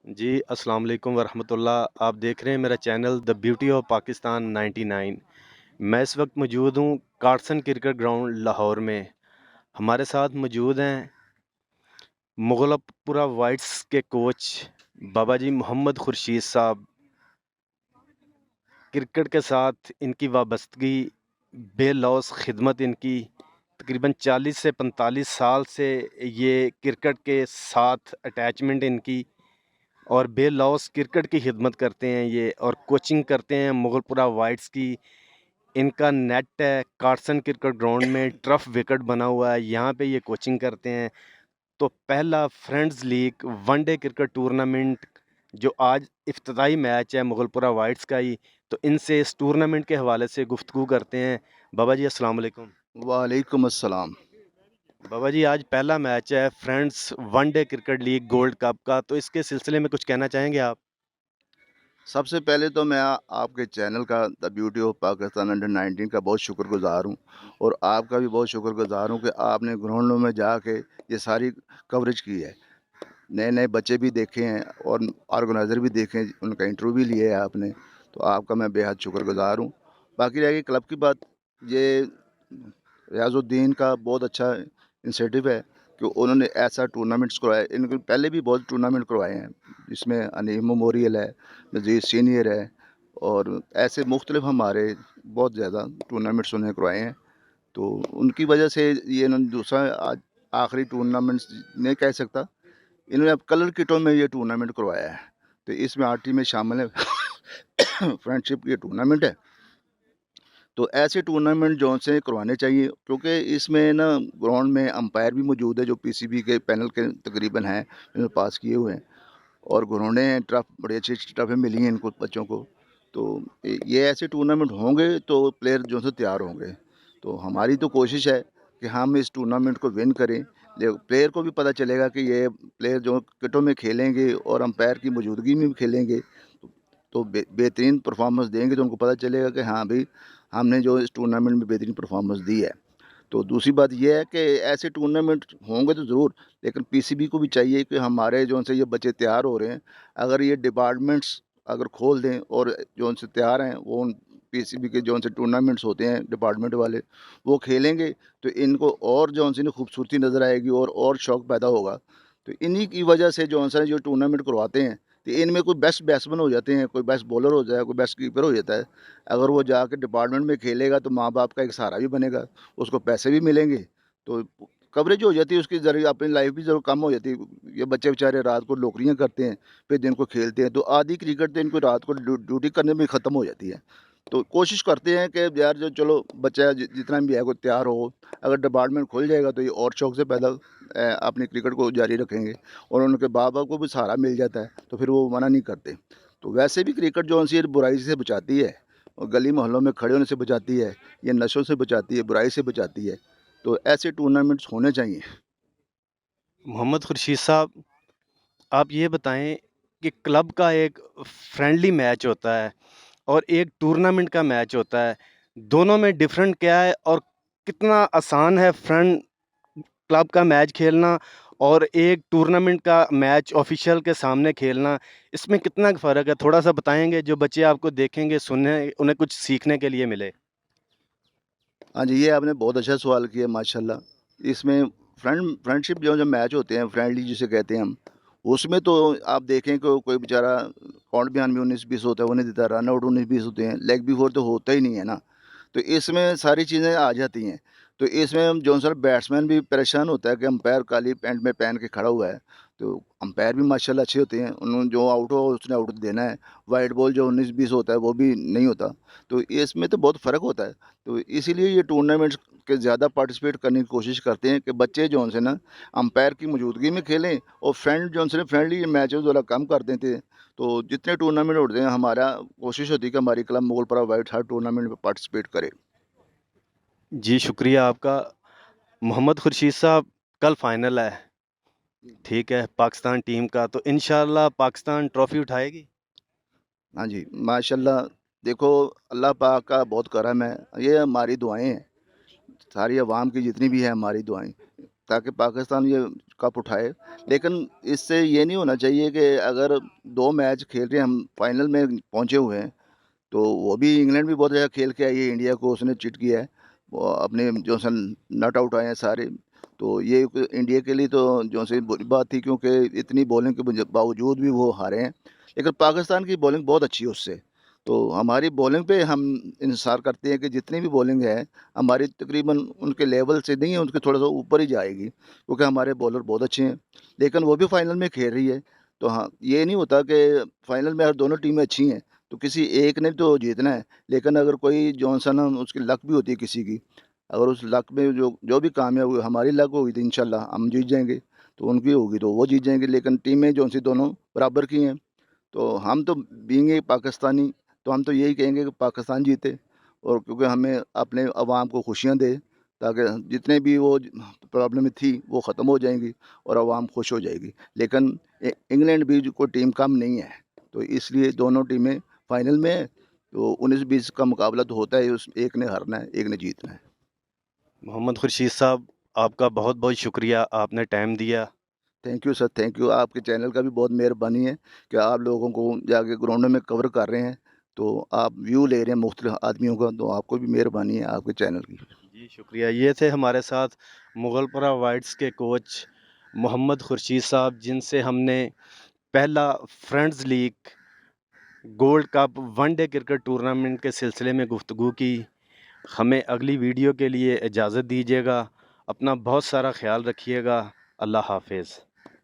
जी अस्सलाम वालेकुम वरहमतुल्लाह। आप देख रहे हैं मेरा channel the beauty of Pakistan 99। मैं इस वक्त मौजूद हूँ कार्सन क्रिकेट ग्राउंड लाहौर में। हमारे साथ मौजूद हैं मुगलपुरा वाइट्स के कोच बाबा जी मोहम्मद खुर्शीद साहब। क्रिकेट के साथ इनकी वाबस्तगी बेलौस खिदमत इनकी तकरीबन 40 से 45 साल से ये क्रिकेट के साथ अटैचमेंट इनकी, और बेलौस क्रिकेट की खिदमत करते हैं ये, और कोचिंग करते हैं मुगलपुरा वाइट्स की। इनका नेट है कार्सन क्रिकेट ग्राउंड में, टर्फ विकेट बना हुआ है, यहाँ पे ये कोचिंग करते हैं। तो पहला friends league one day cricket tournament जो आज इफ्तिताई मैच है मुगलपुरा वाइट्स का ही, तो इनसे इस टूर्नामेंट के हवाले से गुफ्तगू करते हैं। बाबा जी अस्सलाम वालेकुम। वालेकुम अस्सलाम। बाबा जी आज पहला मैच है friends one day cricket league gold cup का, तो इसके सिलसिले में कुछ कहना चाहेंगे आप? सबसे पहले तो मैं आपके चैनल का the beauty of Pakistan under 19 का बहुत शुक्रगुजार हूँ, और आपका भी बहुत शुक्रगुजार हूँ कि आपने ग्राउंडों में जाके ये सारी कवरेज की है। नए नए बच्चे भी देखे हैं और ऑर्गेनाइज़र भी देखे हैं, उनका इंटरव्यू भी लिया है आपने, तो आपका मैं बेहद शुक्रगुजार हूँ। बाकी रह गई क्लब की बात, ये रियाजुद्दीन का बहुत अच्छा इंसेटिव है कि उन्होंने ऐसा टूर्नामेंट्स करवाए। इनके पहले भी बहुत टूर्नामेंट करवाए हैं, जिसमें अनीम मेमोरियल है, नज़ीर सीनियर है, और ऐसे मुख्तलिफ हमारे बहुत ज़्यादा टूर्नामेंट्स उन्होंने करवाए हैं। तो उनकी वजह से ये इन्होंने दूसरा आज आखिरी टूर्नामेंट्स नहीं कह सकता, इन्होंने अब कलर किटों में ये टूर्नामेंट करवाया है। तो इसमें 8 टीमें शामिल है। फ्रेंडशिप ये टूर्नामेंट है, तो ऐसे टूर्नामेंट जो से करवाने चाहिए, क्योंकि इसमें ना ग्राउंड में अंपायर भी मौजूद है जो पीसीबी के पैनल के तकरीबन हैं, इन्होंने पास किए हुए हैं, और ग्राउंडें हैं, टर्फ बड़ी अच्छी अच्छी टर्फें मिली हैं इनको बच्चों को। तो ये ऐसे टूर्नामेंट होंगे तो प्लेयर जो से तैयार होंगे। तो हमारी तो कोशिश है कि हम इस टूर्नामेंट को विन करें, प्लेयर को भी पता चलेगा कि ये प्लेयर जो किटों में खेलेंगे और अंपायर की मौजूदगी में भी खेलेंगे तो बेहतरीन परफॉर्मेंस देंगे, तो उनको पता चलेगा कि हाँ भाई, हमने जो इस टूर्नामेंट में बेहतरीन परफॉर्मेंस दी है। तो दूसरी बात यह है कि ऐसे टूर्नामेंट होंगे तो ज़रूर, लेकिन पीसीबी को भी चाहिए कि हमारे जो से ये बच्चे तैयार हो रहे हैं, अगर ये डिपार्टमेंट्स अगर खोल दें और जो उनसे तैयार हैं वो उन पीसीबी के जो से टूर्नामेंट्स होते हैं डिपार्टमेंट वाले वो खेलेंगे, तो इनको और जो से खूबसूरती नज़र आएगी और शौक़ पैदा होगा। तो इन्हीं की वजह से जो टूर्नामेंट करवाते हैं, तो इनमें कोई बेस्ट बैट्समैन हो जाते हैं, कोई बेस्ट बॉलर हो जाए, कोई बेस्ट कीपर हो जाता है। अगर वो जाके डिपार्टमेंट में खेलेगा तो माँ बाप का एक सहारा भी बनेगा, उसको पैसे भी मिलेंगे, तो कवरेज हो जाती है उसकी, ज़रिए अपनी लाइफ भी ज़रूर कम हो जाती है। ये बच्चे बेचारे रात को नौकरियाँ करते हैं, फिर दिन को खेलते हैं, तो आधी क्रिकेट तो इनको रात को ड्यूटी करने में ख़त्म हो जाती है। तो कोशिश करते हैं कि यार जो चलो बच्चा जितना भी है कोई तैयार हो, अगर डिपार्टमेंट खुल जाएगा तो ये और शौक से पैदा अपनी क्रिकेट को जारी रखेंगे, और उनके बाप को भी सहारा मिल जाता है, तो फिर वो मना नहीं करते। तो वैसे भी क्रिकेट जो सी बुराई से बचाती है, और गली मोहल्लों में खड़े होने से बचाती है, ये नशों से बचाती है, बुराई से बचाती है। तो ऐसे टूर्नामेंट्स होने चाहिए। मोहम्मद खुर्शीद साहब, आप ये बताएं कि क्लब का एक फ्रेंडली मैच होता है और एक टूर्नामेंट का मैच होता है, दोनों में डिफरेंट क्या है, और कितना आसान है फ्रेंड क्लब का मैच खेलना और एक टूर्नामेंट का मैच ऑफिशियल के सामने खेलना? इसमें कितना फ़र्क है, थोड़ा सा बताएंगे जो बच्चे आपको देखेंगे सुनने उन्हें कुछ सीखने के लिए मिले। हाँ जी, ये आपने बहुत अच्छा सवाल किया माशाल्लाह। इसमें फ्रेंडशिप जो मैच होते हैं, फ्रेंडली जिसे कहते हैं हम, उसमें तो आप देखें कि कोई बेचारा काउंट बयान में 19-20 होता है, वो नहीं देता, रन आउट 19-20 होते हैं, लेग बिफोर तो होता ही नहीं है ना। तो इसमें सारी चीज़ें आ जाती हैं। तो इसमें हम जो सर बैट्समैन भी परेशान होता है कि अंपायर काली पैंट में पहन के खड़ा हुआ है, तो अंपायर भी माशाल्लाह अच्छे होते हैं, उन्होंने जो आउट हो उसने आउट देना है। वाइट बॉल जो 19-20 होता है वो भी नहीं होता। तो इसमें तो बहुत फ़र्क होता है। तो इसीलिए ये टूर्नामेंट्स के ज़्यादा पार्टिसिपेट करने की कोशिश करते हैं कि बच्चे जो से ना अंपायर की मौजूदगी में खेलें, और फ्रेंड जो से फ्रेंडली मैचेस वाला कम कर देते हैं। तो जितने टूर्नामेंट होते हैं, हमारा कोशिश होती है कि हमारी क्लब मुगलपुरा वाइट हर टूर्नामेंट में पार्टिसिपेट करे। जी शुक्रिया आपका। मोहम्मद खुर्शीद साहब, कल फाइनल है, ठीक है, पाकिस्तान टीम का, तो इंशाल्लाह पाकिस्तान ट्रॉफी उठाएगी। हाँ जी, माशाल्लाह। देखो, अल्लाह पाक का बहुत करम है, ये हमारी दुआएं हैं, सारी अवाम की जितनी भी है हमारी दुआएं, ताकि पाकिस्तान ये कप उठाए। लेकिन इससे ये नहीं होना चाहिए कि अगर 2 मैच खेल रहे हैं, हम फाइनल में पहुँचे हुए हैं, तो वो भी इंग्लैंड भी बहुत अच्छा खेल के आई है, इंडिया को उसने चिट किया है। वो अपने जो सन नॉट आउट आए हैं सारे, तो ये इंडिया के लिए तो जो से बुरी बात थी, क्योंकि इतनी बॉलिंग के बावजूद भी वो हारे हैं। लेकिन पाकिस्तान की बॉलिंग बहुत अच्छी है उससे, तो हमारी बॉलिंग पे हम इंतज़ार करते हैं कि जितनी भी बॉलिंग है हमारी तकरीबन उनके लेवल से नहीं है, उनके थोड़ा सा ऊपर ही जाएगी, क्योंकि हमारे बॉलर बहुत अच्छे हैं। लेकिन वो भी फाइनल में खेल रही है, तो हाँ, ये नहीं होता कि फाइनल में अगर दोनों टीमें अच्छी हैं तो किसी एक ने तो जीतना है। लेकिन अगर कोई जॉनसन उसकी लक भी होती है किसी की, अगर उस लक में जो जो भी कामयाब हुई, हमारी लक होगी तो इंशाल्लाह हम जीत जाएंगे, तो उनकी होगी तो वो जीत जाएंगे। लेकिन टीमें जो सी दोनों बराबर की हैं, तो हम तो बीइंग ए पाकिस्तानी, तो हम तो यही कहेंगे कि पाकिस्तान जीते, और क्योंकि हमें अपने अवाम को खुशियाँ दे, ताकि जितने भी वो प्रॉब्लम थी वो ख़त्म हो जाएंगी और अवाम खुश हो जाएगी। लेकिन इंग्लैंड भी कोई टीम कम नहीं है, तो इसलिए दोनों टीमें फाइनल में है, तो 19-20 का मुकाबला तो होता है, उस एक ने हारना है, एक ने जीतना है। मोहम्मद खुर्शीद साहब, आपका बहुत बहुत शुक्रिया, आपने टाइम दिया। Thank you sir, thank you. आपके चैनल का भी बहुत मेहरबानी है कि आप लोगों को जाके ग्राउंड में कवर कर रहे हैं, तो आप व्यू ले रहे हैं मुख्तलिफ आदमियों का, तो आपको भी मेहरबानी है आपके चैनल की। जी शुक्रिया। ये थे हमारे साथ मुगलपुरा वाइट्स के कोच मोहम्मद खुर्शीद साहब, जिनसे हमने पहला friends league gold cup one day cricket tournament के सिलसिले में गुफ्तगू की। हमें अगली वीडियो के लिए इजाज़त दीजिएगा। अपना बहुत सारा ख्याल रखिएगा। अल्लाह हाफिज़।